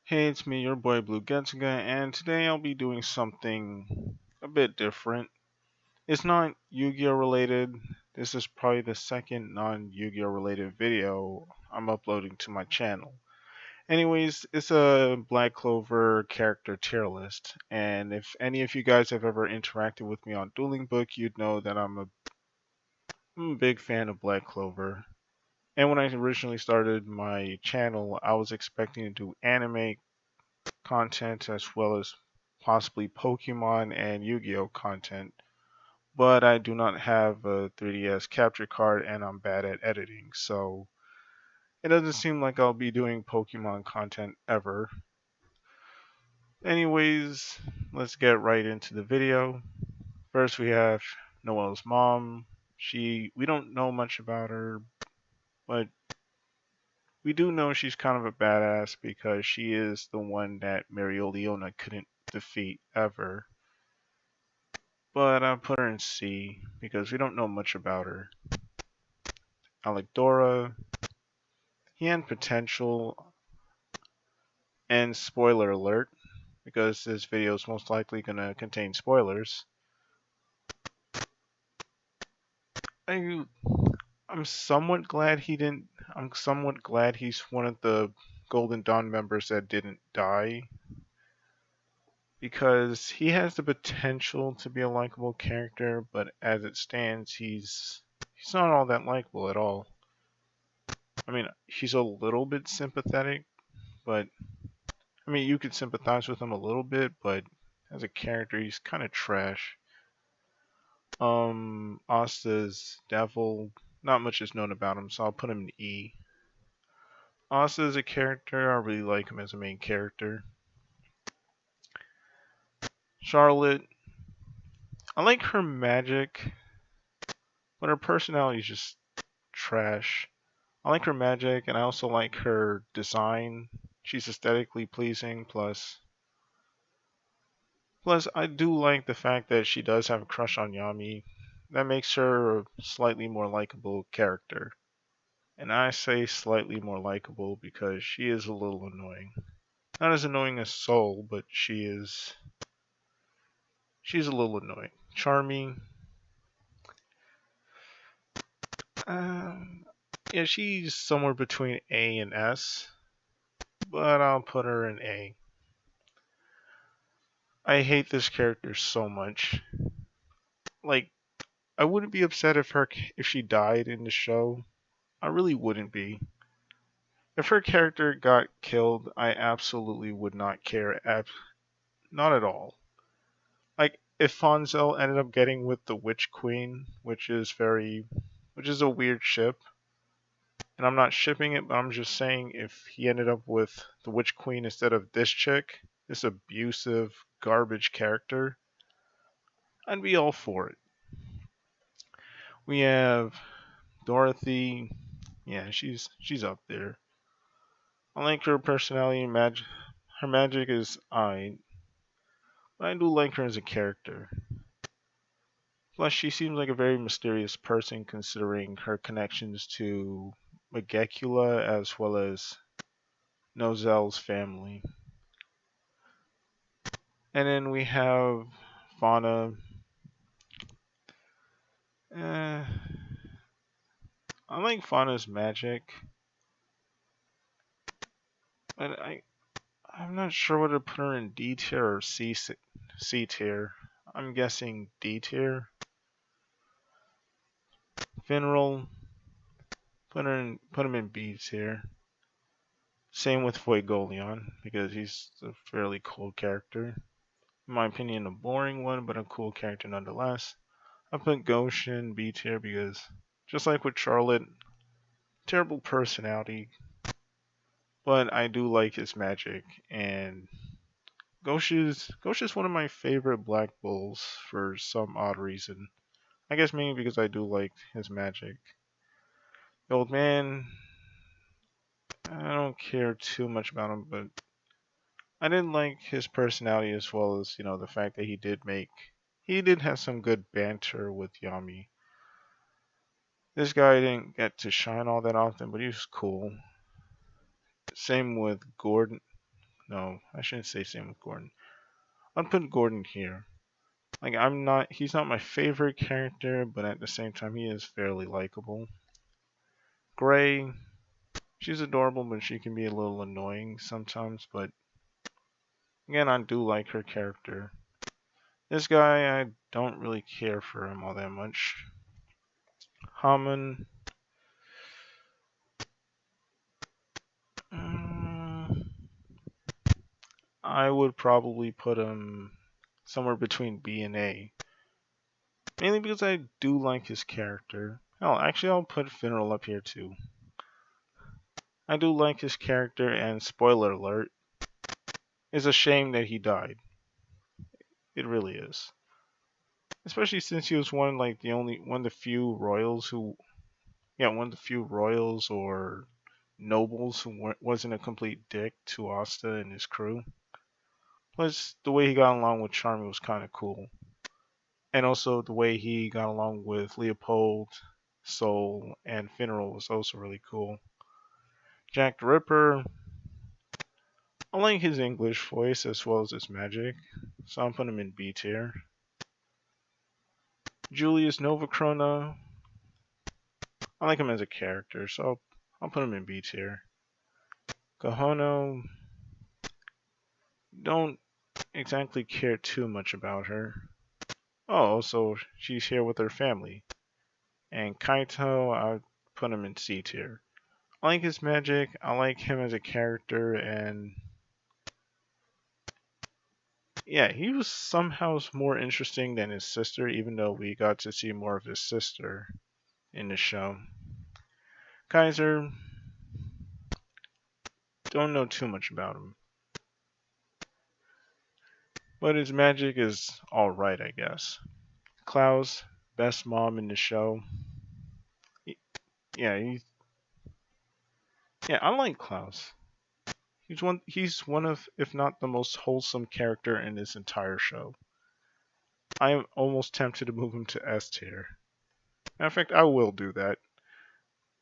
Hey, it's me, your boy Blue Getsuga, and today I'll be doing something a bit different. It's not Yu-Gi-Oh related. This is probably the second non-Yu-Gi-Oh related video I'm uploading to my channel. Anyways, it's a Black Clover character tier list, and if any of you guys have ever interacted with me on Dueling Book, you'd know that I'm a big fan of Black Clover. And when I originally started my channel, I was expecting to do anime content as well as possibly Pokemon and Yu-Gi-Oh content, but I do not have a 3DS capture card and I'm bad at editing, so it doesn't seem like I'll be doing Pokemon content ever. Anyways, let's get right into the video. First we have Noelle's mom. We don't know much about her, but we do know she's kind of a badass because she is the one that Marioliona couldn't defeat ever. But I put her in C because we don't know much about her. Alec he had potential, and spoiler alert, because this video is most likely going to contain spoilers. I, I'm somewhat glad he didn't. I'm somewhat glad he's one of the Golden Dawn members that didn't die, because he has the potential to be a likable character, but as it stands, he's not all that likable at all. I mean, he's a little bit sympathetic, but I mean, you could sympathize with him a little bit, but as a character, he's kind of trash. Asta's Devil, not much is known about him, so I'll put him in E. Asta is a character, I really like him as a main character. Charlotte, I like her magic, but her personality is just trash. I like her magic, and I also like her design. She's aesthetically pleasing, plus, I do like the fact that she does have a crush on Yami. That makes her a slightly more likable character. And I say slightly more likable because she is a little annoying. Not as annoying as Soul, but she's a little annoying. Charming. Um, yeah, she's somewhere between A and S, but I'll put her in A. I hate this character so much. Like, I wouldn't be upset if she died in the show. I really wouldn't be. If her character got killed, I absolutely would not care. Not at all. Like, if Fonzel ended up getting with the Witch Queen, which is a weird ship, and I'm not shipping it, but I'm just saying if he ended up with the Witch Queen instead of this chick, this abusive, garbage character, I'd be all for it. We have Dorothy. Yeah, she's up there. I like her personality and magic. Her magic is but I do like her as a character. Plus, she seems like a very mysterious person considering her connections to Getsuga as well as Nozelle's family. And then we have Fauna. Eh, I like Fauna's magic, but I'm not sure whether to put her in D tier or C tier. I'm guessing D tier. Finral, put him in B tier. Same with Fuegoleon, because he's a fairly cool character. In my opinion, a boring one, but a cool character nonetheless. I put Goshen B tier because, just like with Charlotte, terrible personality, but I do like his magic. And Goshen's one of my favorite Black Bulls for some odd reason. I guess mainly because I do like his magic. The old man, I don't care too much about him, but I didn't like his personality as well as, the fact that he did have some good banter with Yami. This guy didn't get to shine all that often, but he was cool. Same with Gordon. No, I shouldn't say same with Gordon. I'd put Gordon here. Like he's not my favorite character, but at the same time he is fairly likable. Gray, she's adorable, but she can be a little annoying sometimes, but again, I do like her character. This guy, I don't really care for him all that much. Haman, mm, I would probably put him somewhere between B and A. Mainly because I do like his character. Oh, actually, I'll put Finral up here too. I do like his character, and spoiler alert, it's a shame that he died. It really is. Especially since he was one of the few royals who, yeah, one of the few royals or nobles who wasn't a complete dick to Asta and his crew. Plus, the way he got along with Charmy was kind of cool. And also, the way he got along with Leopold, Soul, and Finral was also really cool. Jack the Ripper, I like his English voice as well as his magic, so I'm putting him in B tier. Julius Novacrona, I like him as a character, so I'll put him in B tier. Kahono, don't exactly care too much about her. Oh, so she's here with her family. And Kaito, I would put him in C tier. I like his magic, I like him as a character, and yeah, he was somehow more interesting than his sister, even though we got to see more of his sister in the show. Kaiser, don't know too much about him. But his magic is alright, I guess. Klaus, best mom in the show. Yeah, yeah, I like Klaus. He's one of, if not the most wholesome character in this entire show. I am almost tempted to move him to S tier. In fact, I will do that.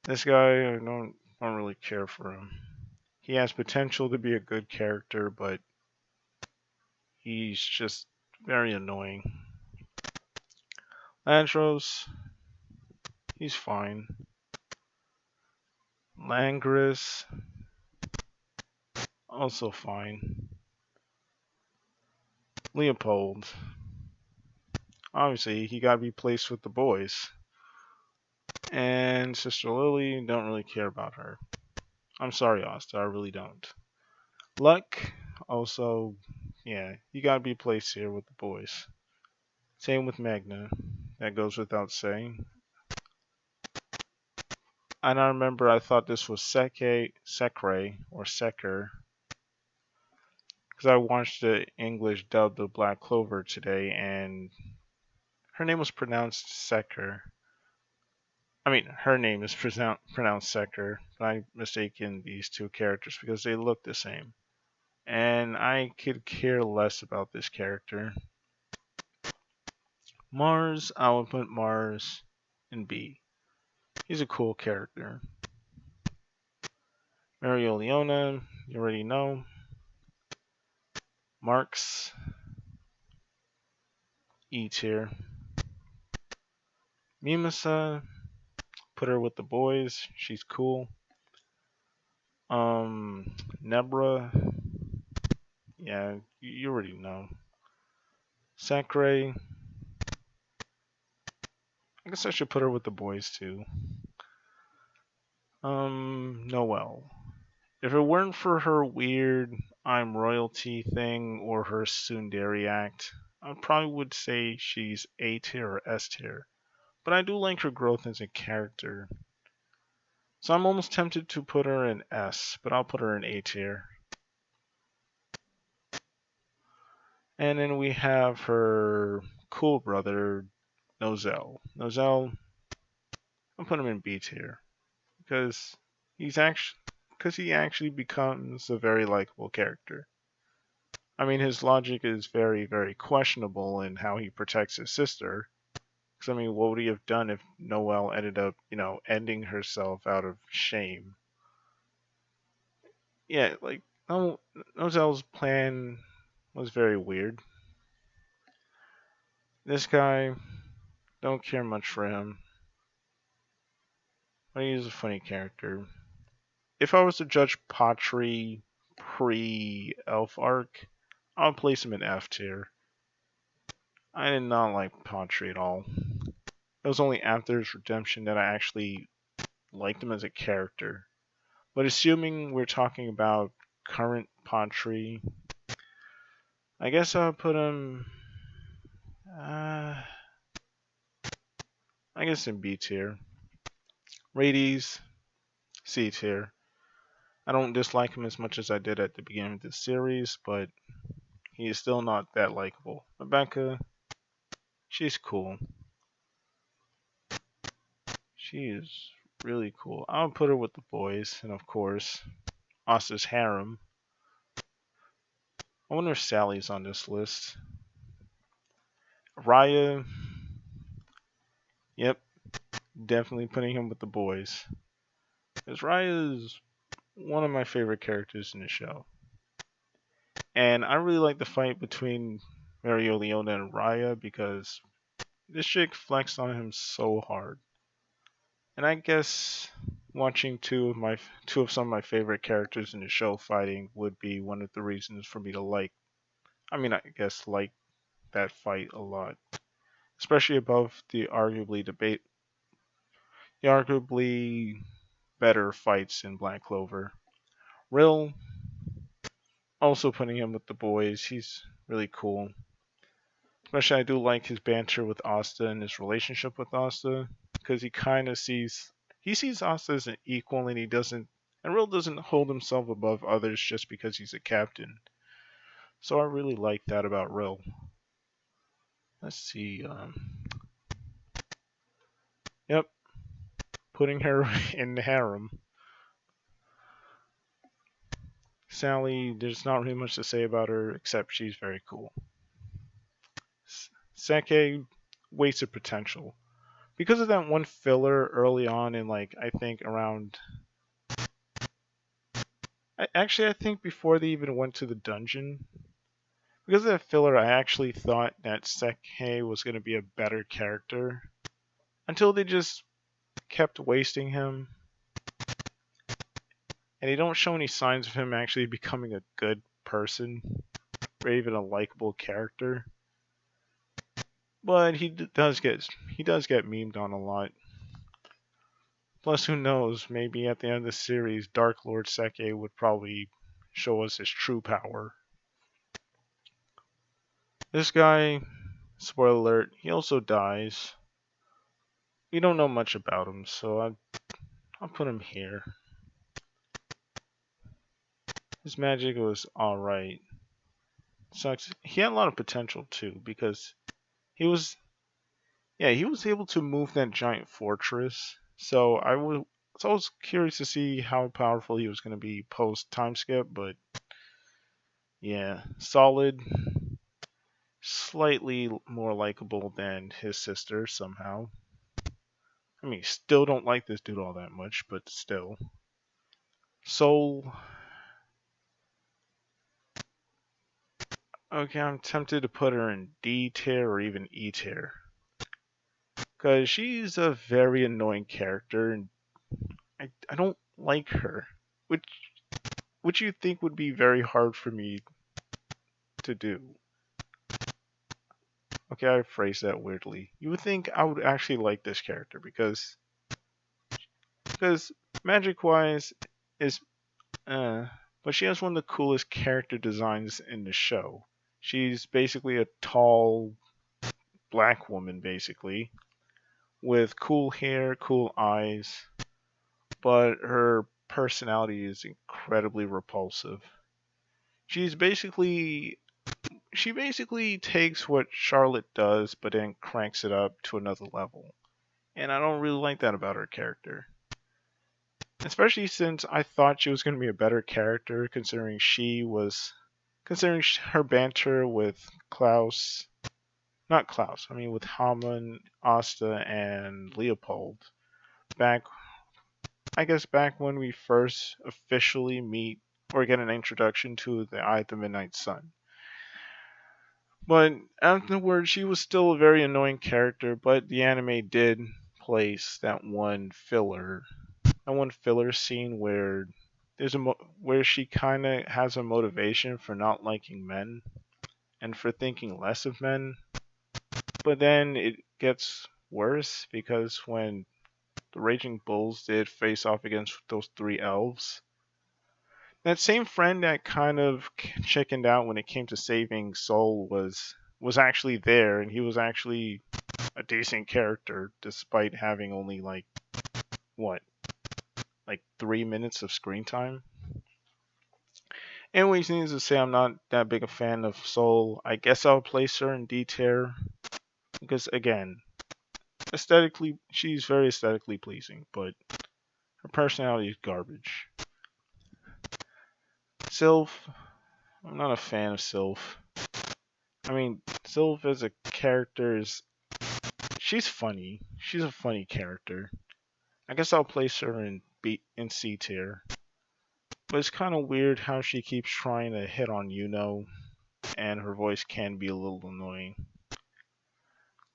This guy, I don't really care for him. He has potential to be a good character, but he's just very annoying. Landros, he's fine. Langris, also fine. Leopold, obviously he gotta be placed with the boys. And Sister Lily, don't really care about her. I'm sorry, Asta, I really don't. Luck, also, yeah, you gotta be placed here with the boys. Same with Magna, that goes without saying. And I remember I thought this was Sekre, or Seker, because I watched the English dubbed of Black Clover today, and her name was pronounced Seker. I mean, her name is pronounced Seker, but I mistaken these two characters because they look the same. And I could care less about this character. Mars, I would put Mars in B. He's a cool character. Mario Leona, you already know. Marks, E tier. Mimasa, put her with the boys. She's cool. Nebra, yeah, you already know. Sakurai, I guess I should put her with the boys too. Noelle. If it weren't for her weird I'm royalty thing or her tsundere act, I probably would say she's A tier or S tier. But I do like her growth as a character. So I'm almost tempted to put her in S, but I'll put her in A tier. And then we have her cool brother, Nozel. Nozel, I'll put him in B tier because he actually becomes a very likable character. I mean, his logic is very, very questionable in how he protects his sister. Because, I mean, what would he have done if Noelle ended up, ending herself out of shame? Yeah, like, No, Nozel's plan was very weird. This guy, don't care much for him, but he's a funny character. If I was to judge Patry pre-Elf arc, I would place him in F tier. I did not like Patry at all. It was only after his redemption that I actually liked him as a character. But assuming we're talking about current Patry, I guess I'll put him. Uh, I guess in B tier. Rades, C tier. I don't dislike him as much as I did at the beginning of the series, but he is still not that likable. Rebecca, she's cool. She is really cool. I'll put her with the boys, and of course, Asta's harem. I wonder if Sally's on this list. Raya, yep, definitely putting him with the boys. Because Raya is one of my favorite characters in the show. And I really like the fight between Mario Leona and Raya because this chick flexed on him so hard. And I guess watching two of some of my favorite characters in the show fighting would be one of the reasons for me to like. I mean, I guess like that fight a lot, especially above the arguably better fights in Black Clover. Rill, also putting him with the boys. He's really cool. Especially, I do like his banter with Asta and his relationship with Asta because he sees Asta as an equal, and he doesn't and Rill doesn't hold himself above others just because he's a captain. So I really like that about Rill. Let's see. Yep, putting her in the harem. Sally, there's not really much to say about her except she's very cool. Seke, wasted potential. Because of that one filler early on in like I think around I think before they even went to the dungeon. Because of that filler I actually thought that Seke was gonna be a better character. Until they just kept wasting him. And they don't show any signs of him actually becoming a good person. Or even a likable character. But he does get memed on a lot. Plus, who knows? Maybe at the end of the series, Dark Lord Seke would probably show us his true power. This guy, spoiler alert, he also dies. We don't know much about him, so I'll put him here. His magic was alright. Sucks. He had a lot of potential too, because he was able to move that giant fortress. So I was curious to see how powerful he was going to be post time skip, but yeah, solid, slightly more likable than his sister somehow. I mean, still don't like this dude all that much, but still. Soul. Okay, I'm tempted to put her in D tier or even E tier. Because she's a very annoying character, and I don't like her. Which you think would be very hard for me to do. Okay, I phrased that weirdly. You would think I would actually like this character because magic wise is but she has one of the coolest character designs in the show. She's basically a tall black woman basically with cool hair, cool eyes, but her personality is incredibly repulsive. She's basically she basically takes what Charlotte does, but then cranks it up to another level. And I don't really like that about her character. Especially since I thought she was going to be a better character, considering her banter with Klaus. Not Klaus, I mean with Haman, Asta, and Leopold. Back when we first officially meet or get an introduction to the Eye of the Midnight Sun. But afterwards, she was still a very annoying character, but the anime did place that one filler scene where where she kind of has a motivation for not liking men and for thinking less of men. But then it gets worse because when the Raging Bulls did face off against those three elves, that same friend that kind of chickened out when it came to saving Soul was actually there, and he was actually a decent character despite having only what 3 minutes of screen time. Anyways, needless to say, I'm not that big a fan of Soul. I guess I'll place her in D tier because again, aesthetically, she's very aesthetically pleasing, but her personality is garbage. Sylph, I'm not a fan of Sylph. I mean, Sylph as a character she's funny. She's a funny character. I guess I'll place her in C tier. But it's kind of weird how she keeps trying to hit on Yuno, and her voice can be a little annoying.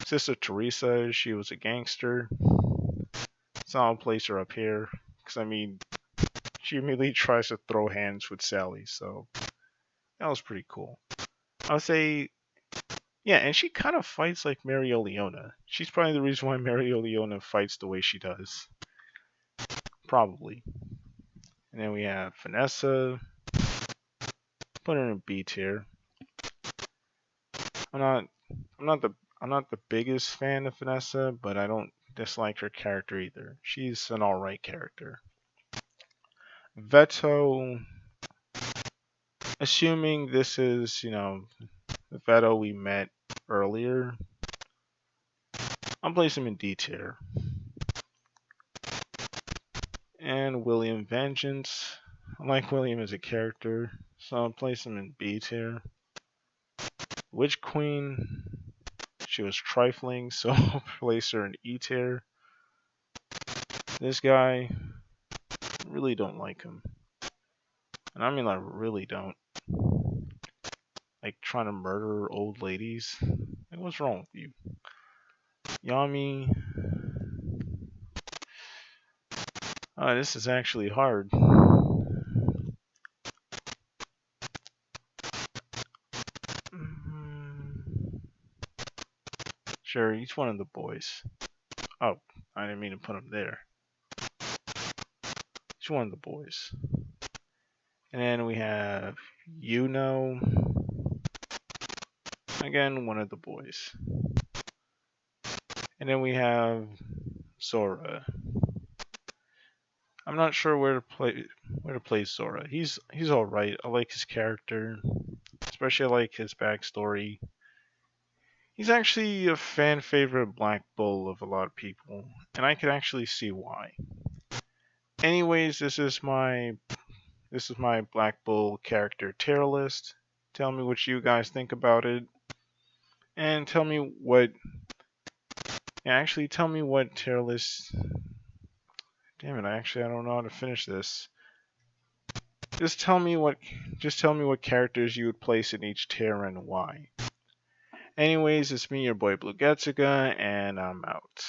Sister Teresa, she was a gangster, so I'll place her up here. Because, I mean, she immediately tries to throw hands with Sally, so that was pretty cool. I would say, yeah, and she kind of fights like Mereoleona. She's probably the reason why Mereoleona fights the way she does. Probably. And then we have Vanessa. Put her in B tier. I'm not the biggest fan of Vanessa, but I don't dislike her character either. She's an alright character. Veto, assuming this is, the Veto we met earlier, I'll place him in D tier. And William Vengeance, I like William as a character, so I'll place him in B tier. Witch Queen, she was trifling, so I'll place her in E tier. This guy, really don't like him. And I mean, I really don't. Like, trying to murder old ladies. Like, what's wrong with you? Yami. This is actually hard. Sure, he's one of the boys. Oh, I didn't mean to put him there. He's one of the boys. And then we have Yuno. Again, one of the boys. And then we have Sora. I'm not sure where to play Sora. He's alright. I like his character. Especially I like his backstory. He's actually a fan favorite Black Bull of a lot of people, and I could actually see why. Anyways, this is my Black Bull character tier list. Tell me what you guys think about it, and tell me what. Yeah, actually, tell me what tier list. Damn it! I don't know how to finish this. Just tell me what characters you would place in each tier and why. Anyways, it's me, your boy Blue Getsuga, and I'm out.